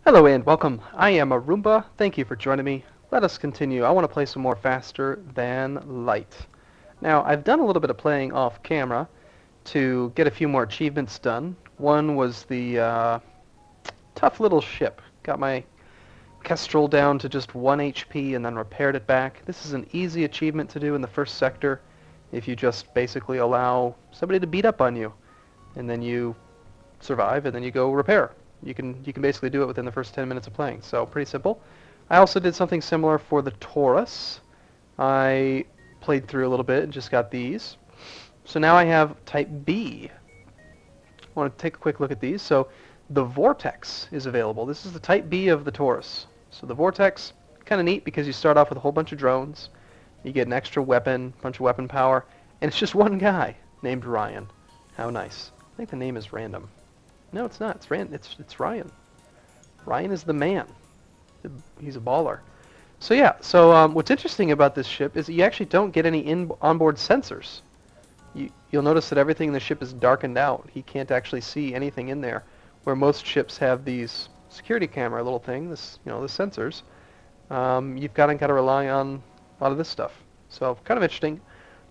Hello and welcome. I am Arumba. Thank you for joining me. Let us continue. I want to play some more faster than light. Now, I've done a little bit of playing off camera to get a few more achievements done. One was the tough little ship. Got my Kestrel down to just 1 HP and then repaired it back. This is an easy achievement to do in the first sector if you just basically allow somebody to beat up on you and then you survive and then you go repair. You can basically do it within the first 10 minutes of playing, so pretty simple. I also did something similar for the Taurus. I played through a little bit and just got these. So now I have Type B. I want to take a quick look at these. So the Vortex is available. This is the Type B of the Taurus. So the Vortex, kind of neat because you start off with a whole bunch of drones. You get an extra weapon, bunch of weapon power, and it's just one guy named Ryan. How nice. I think the name is random. No, it's not. It's Ryan. Ryan is the man. He's a baller. So yeah. So what's interesting about this ship is that you actually don't get any onboard sensors. You'll notice that everything in the ship is darkened out. He can't actually see anything in there, where most ships have these security camera little thing. The sensors. You've got to rely on a lot of this stuff. So kind of interesting.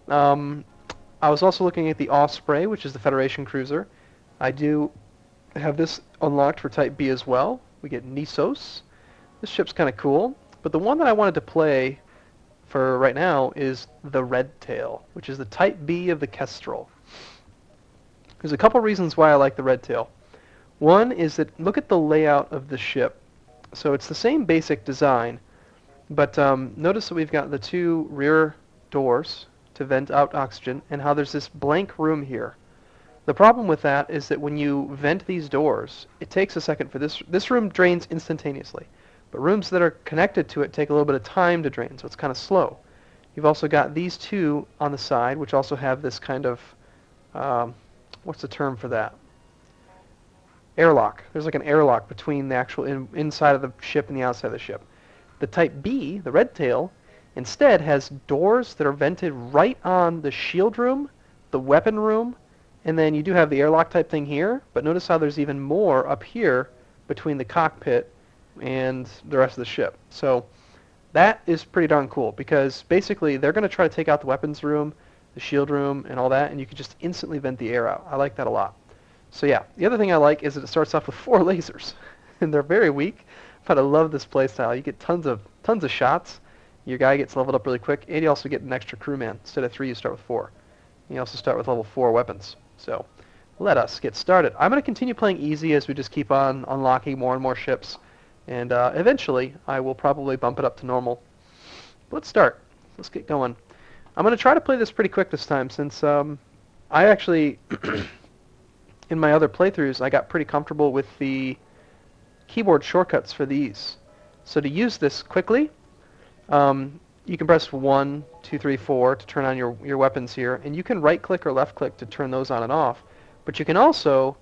I was also looking at the Osprey, which is the Federation cruiser. I do have this unlocked for Type B as well. We get Nissos. This ship's kind of cool. But the one that I wanted to play for right now is the Red Tail, which is the Type B of the Kestrel. There's a couple reasons why I like the Red Tail. One is that look at the layout of the ship. So it's the same basic design, but notice that we've got the two rear doors to vent out oxygen and how there's this blank room here. The problem with that is that when you vent these doors, it takes a second for this room drains instantaneously. But rooms that are connected to it take a little bit of time to drain, so it's kind of slow. You've also got these two on the side, which also have this kind of, what's the term for that? Airlock. There's like an airlock between the actual inside of the ship and the outside of the ship. The Type B, the Red Tail, instead has doors that are vented right on the shield room, the weapon room, and then you do have the airlock type thing here, but notice how there's even more up here between the cockpit and the rest of the ship. So that is pretty darn cool because basically they're going to try to take out the weapons room, the shield room, and all that, and you can just instantly vent the air out. I like that a lot. So yeah, the other thing I like is that it starts off with 4 lasers, and they're very weak, but I love this playstyle. You get tons of shots. Your guy gets leveled up really quick, and you also get an extra crewman. Instead of 3, you start with 4. You also start with level 4 weapons. So let us get started. I'm going to continue playing easy as we just keep on unlocking more and more ships. And eventually, I will probably bump it up to normal. Let's start. Let's get going. I'm going to try to play this pretty quick this time since I actually, in my other playthroughs, I got pretty comfortable with the keyboard shortcuts for these. So to use this quickly, you can press 1, 2, 3, 4 to turn on your weapons here, and you can right-click or left-click to turn those on and off. But you can also,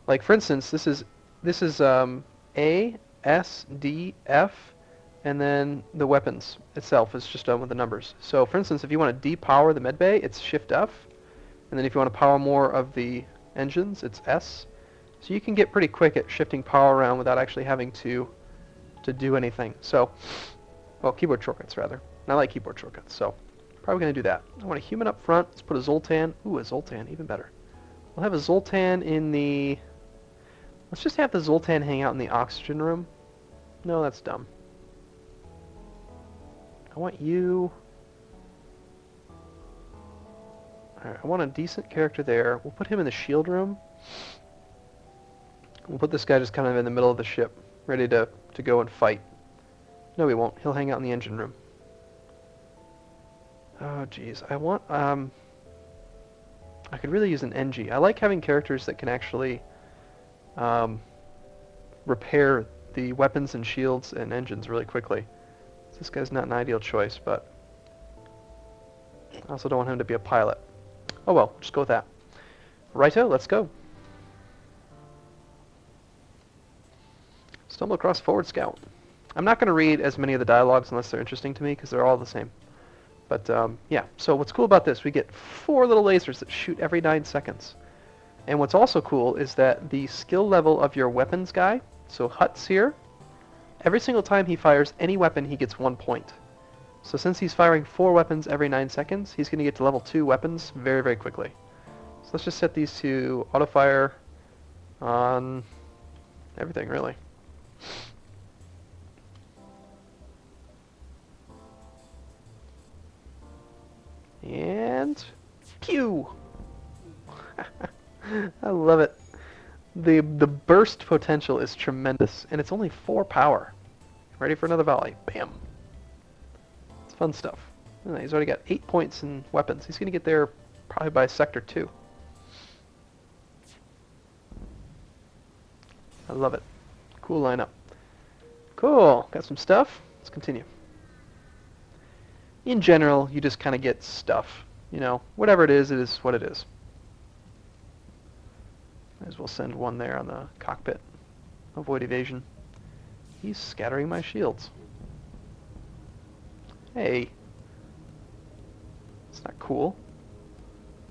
like for instance, this is A, S, D, F, and then the weapons itself is just done with the numbers. So for instance, if you want to depower the medbay, it's Shift F, and then if you want to power more of the engines, it's S. So you can get pretty quick at shifting power around without actually having to do anything. So, well, keyboard shortcuts rather. And I like keyboard shortcuts, so probably going to do that. I want a human up front. Let's put a Zoltan. Ooh, a Zoltan, even better. We'll have a Zoltan in the... Let's just have the Zoltan hang out in the oxygen room. No, that's dumb. I want you... Alright, I want a decent character there. We'll put him in the shield room. We'll put this guy just kind of in the middle of the ship, ready to go and fight. No, he won't. He'll hang out in the engine room. Oh, jeez. I want, I could really use an NG. I like having characters that can actually repair the weapons and shields and engines really quickly. This guy's not an ideal choice, but I also don't want him to be a pilot. Oh well, just go with that. Righto, let's go. Stumble across forward scout. I'm not going to read as many of the dialogues unless they're interesting to me because they're all the same. But yeah, so what's cool about this, we get 4 little lasers that shoot every 9 seconds. And what's also cool is that the skill level of your weapons guy, so Hut's here, Every single time he fires any weapon, he gets 1 point. So since he's firing 4 weapons every 9 seconds, he's going to get to level 2 weapons very, very quickly. So let's just set these to auto-fire on everything, really. And pew! I love it. The burst potential is tremendous, and it's only 4 power. Ready for another volley. Bam. It's fun stuff. He's already got 8 points in weapons. He's going to get there probably by Sector 2. I love it. Cool lineup. Cool. Got some stuff. Let's continue. In general, you just kind of get stuff. You know, whatever it is what it is. Might as well send one there on the cockpit. Avoid evasion. He's scattering my shields. Hey. It's not cool.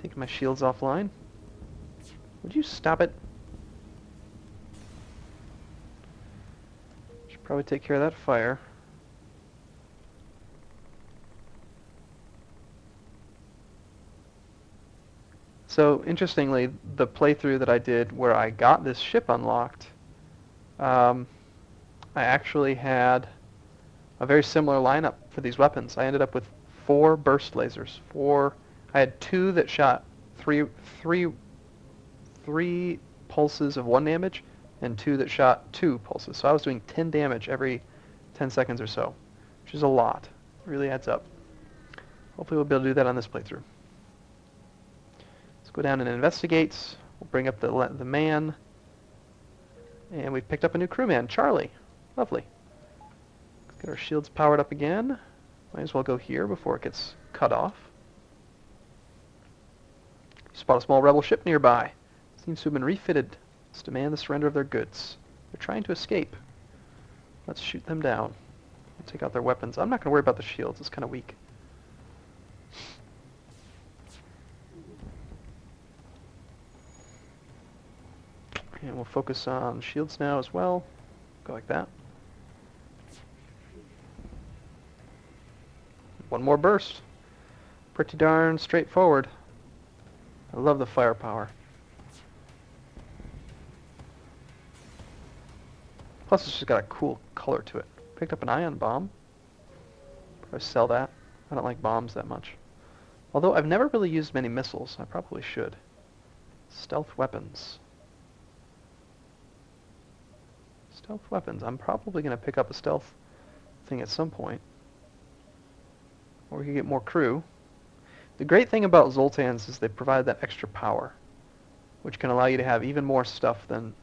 Taking my shields offline. Would you stop it? Should probably take care of that fire. So, interestingly, the playthrough that I did where I got this ship unlocked, I actually had a very similar lineup for these weapons. I ended up with 4 burst lasers. I had 2 that shot three pulses of 1 damage, and 2 that shot 2 pulses. So I was doing 10 damage every 10 seconds or so, which is a lot. It really adds up. Hopefully we'll be able to do that on this playthrough. Let's go down and investigate. We'll bring up the man. And we've picked up a new crewman, Charlie. Lovely. Let's get our shields powered up again. Might as well go here before it gets cut off. Spot a small rebel ship nearby. Seems to have been refitted. Let's demand the surrender of their goods. They're trying to escape. Let's shoot them down. Take out their weapons. I'm not going to worry about the shields. It's kind of weak. And we'll focus on shields now as well. Go like that. One more burst. Pretty darn straightforward. I love the firepower. Plus it's just got a cool color to it. Picked up an ion bomb. Probably sell that. I don't like bombs that much. Although I've never really used many missiles. I probably should. Stealth weapons. Stealth weapons. I'm probably going to pick up a stealth thing at some point. Or we could get more crew. The great thing about Zoltans is they provide that extra power, which can allow you to have even more stuff than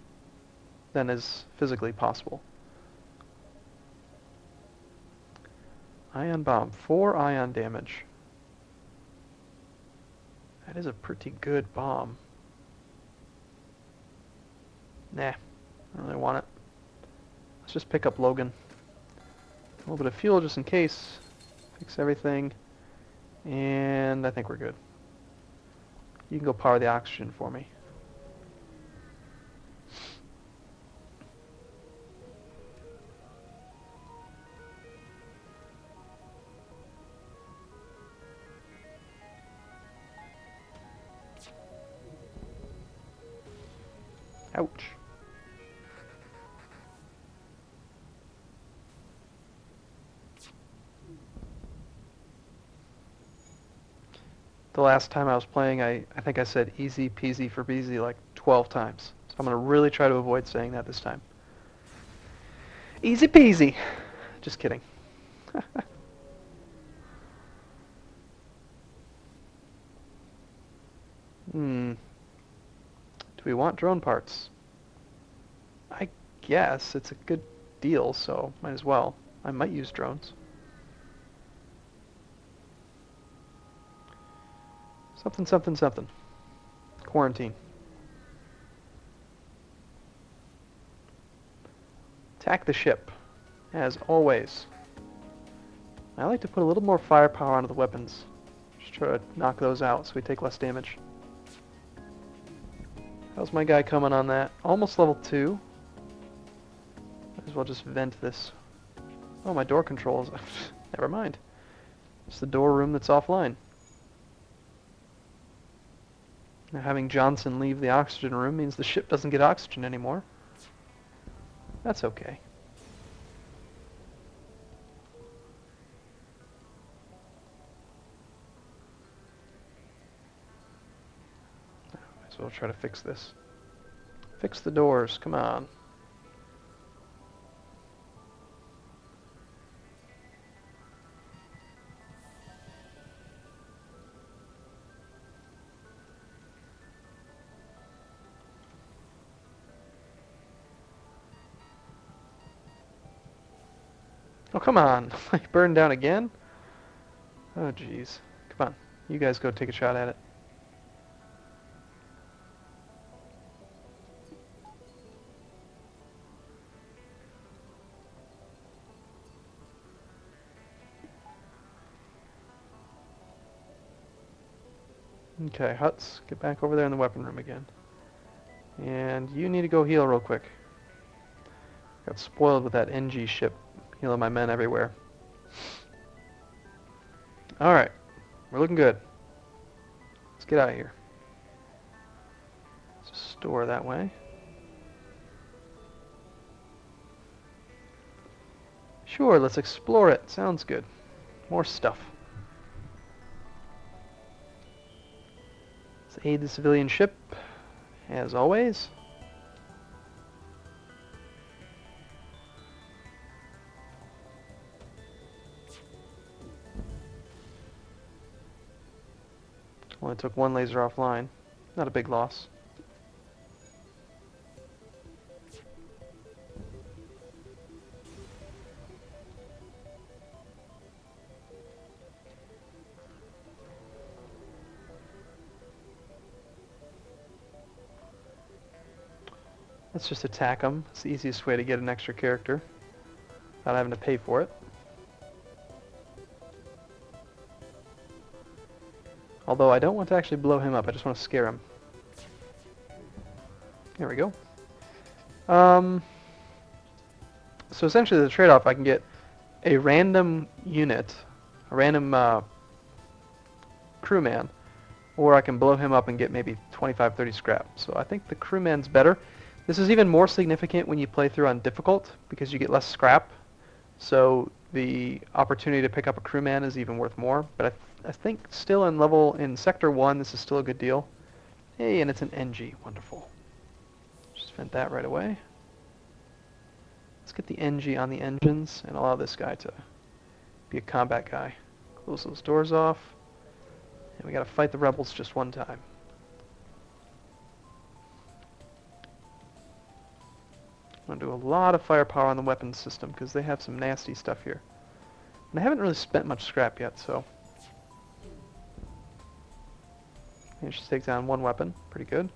is physically possible. Ion bomb. 4 ion damage. That is a pretty good bomb. Nah, I don't really want it. Let's just pick up Logan. A little bit of fuel just in case. Fix everything. And I think we're good. You can go power the oxygen for me. Ouch. The last time I was playing, I think I said easy peasy for beasy like 12 times. So I'm going to really try to avoid saying that this time. Easy peasy. Just kidding. Do we want drone parts? I guess it's a good deal, so might as well. I might use drones. Something, something, something. Quarantine. Attack the ship, as always. I like to put a little more firepower onto the weapons. Just try to knock those out so we take less damage. How's my guy coming on that? Almost level 2. Might as as well just vent this. Oh, my door controls. Never mind. It's the door room that's offline. Now, having Johnson leave the oxygen room means the ship doesn't get oxygen anymore. That's okay. Might as well try to fix this. Fix the doors, come on. Oh, come on. I burned down again? Oh, jeez. Come on. You guys go take a shot at it. Okay, Huts, get back over there in the weapon room again. And you need to go heal real quick. Got spoiled with that NG ship, healing my men everywhere. Alright, we're looking good. Let's get out of here. Let's store that way. Sure, let's explore it. Sounds good. More stuff. Let's aid the civilian ship, as always. Only took one laser offline. Not a big loss. Let's just attack them. It's the easiest way to get an extra character without having to pay for it. Although I don't want to actually blow him up, I just want to scare him. There we go. So essentially the trade-off, I can get a random unit, a random crewman, or I can blow him up and get maybe 25, 30 scrap. So I think the crewman's better. This is even more significant when you play through on difficult, because you get less scrap. So the opportunity to pick up a crewman is even worth more. But I think still in Sector 1, this is still a good deal. Hey, and it's an NG. Wonderful. Just vent that right away. Let's get the NG on the engines and allow this guy to be a combat guy. Close those doors off. And we gotta fight the rebels just one time. I'm going to do a lot of firepower on the weapons system because they have some nasty stuff here. And I haven't really spent much scrap yet, so... Managed to take down one weapon. Pretty good.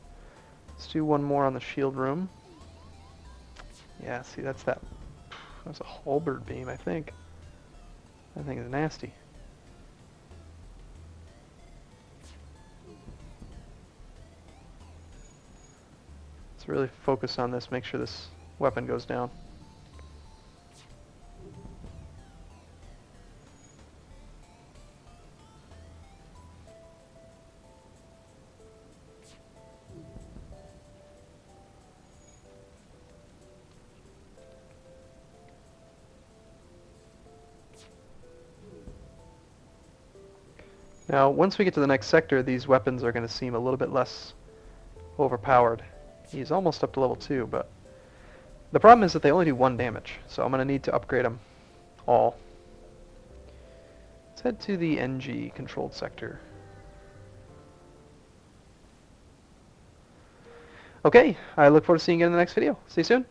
Let's do one more on the shield room. Yeah, see, that's that. That's a halberd beam, I think. That thing is nasty. Let's really focus on this, make sure this weapon goes down. Now, once we get to the next sector, these weapons are going to seem a little bit less overpowered. He's almost up to level 2, but the problem is that they only do 1 damage, so I'm going to need to upgrade them all. Let's head to the NG controlled sector. Okay, I look forward to seeing you in the next video. See you soon.